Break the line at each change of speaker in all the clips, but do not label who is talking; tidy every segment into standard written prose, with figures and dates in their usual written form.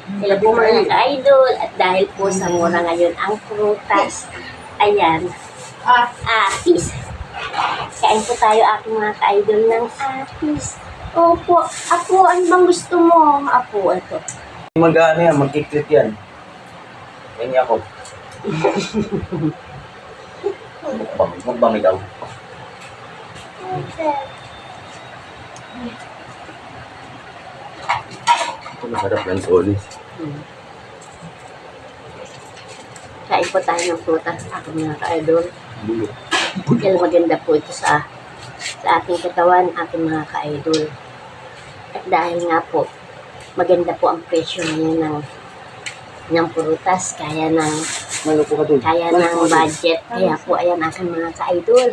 Hello po mga ka-idol. At dahil po sa mura ngayon ang prutas, ayan, apis. Kain po tayo aking mga ka-idol ng apis. Opo, apo, ano bang gusto mo? Apo, ito.
Mag-ano yan, mag-click yan. Yan niya ako. Magbami daw. Ito masarap yan, solis.
Kain po tayo ng prutas aking mga ka-idol. Dahil maganda po ito sa ating katawan, ating mga ka-idol. At dahil nga po, maganda po ang presyo ngayon ng prutas, kaya ng budget. Kaya po, ayan aking mga ka-idol.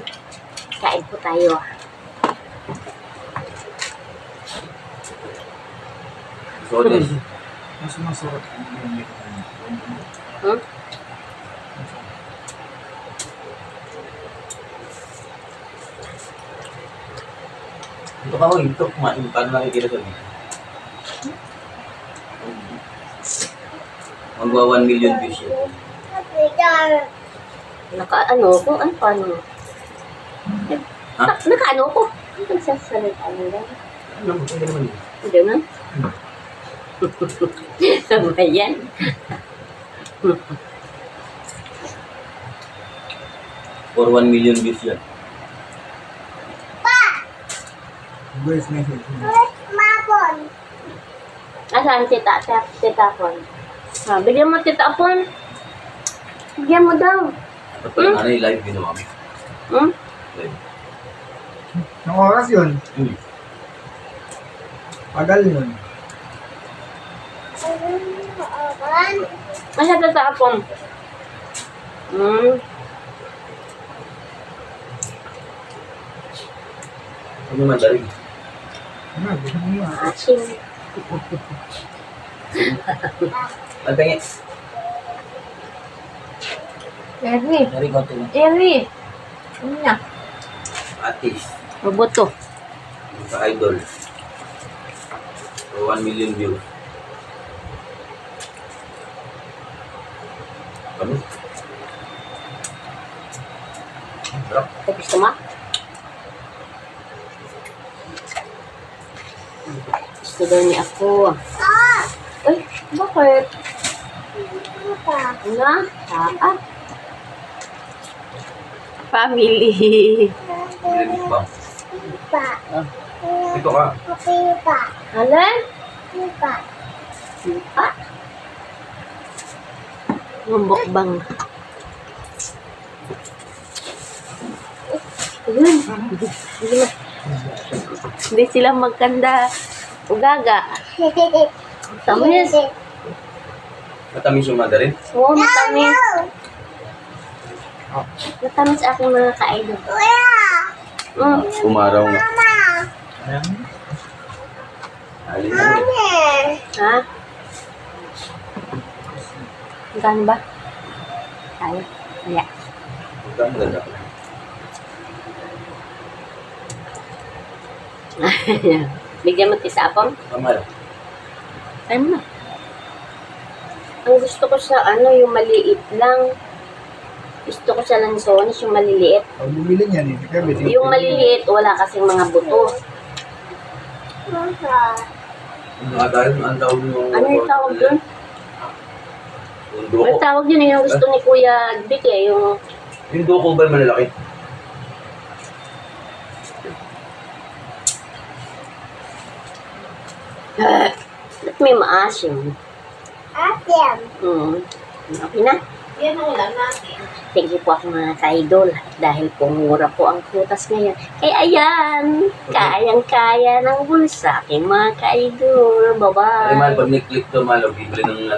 Kain po tayo.
Solis.
Mas masarap.
Hmm?
Ito ka ho, ito. Paano nakikita sa dito? Magwa 1 million views yun.
Naka-ano ko? Ano paano?
Ha?
Naka-ano ko? Ano nagsasalita nila?
Ano naman? Hindi naman yun.
Hindi na? Sabay yan.
For 1 million views yan.
Voice message.
Nasaan tita Pon? Bigyan mo tita Pon. Bigyan mo daw.
At ano yung live ginawa mo?
Hmm?
Live.
Anong oras yun? Pagal yun.
Nasaan tita Pon?
Ano naman dalig?
Ano, gusto mo yun.
Asin.
Magpengit.
Eri.
Dari konti na.
Eri. Ano niya?
Atis.
Roboto.
Ka-idol. For 1 million views. Ano? Sarap.
Ito gusto mo? Gusto daw ni ako. Ay, bakit? Ano? Tapa? Family.
Bilis ba? Ito ka.
Alan? Sipa? Mambokbang. Ayun. Hindi sila magkanda. Ugaga. Tamis.
Matamis yung madarin.
Oo, matamis. Matamis aking mga ka-idol.
Umaraw nga.
Ayan.
Alin na yun.
Ha? Magkano ba? Tayo. Kaya.
Ang ganda.
Bigyan mo tisapong.
Tama lang.
Ay mo na. Ang gusto ko sa yung maliit lang. Gusto ko sa lansones, yung maliliit.
Pag bumili niyan,
Yung maliliit, wala kasing mga buto.
Mga dahil, ang tawag yung...
Ano yung tawag dun?
Yung
Ang
duko.
tawag yun yung gusto ni Kuya Vic yung...
Yung duko ba yung malalaki?
Ba't may maasim? Okay na.
Yan ang ulam natin.
Thank you po ako mga ka-idol. Dahil po mura po ang prutas ngayon. Eh ayan, kayang-kaya ng bulsa aking mga ka-idol.
Ay, mahal,
Bye-bye.
pag ni-click to, mahal, bibili ng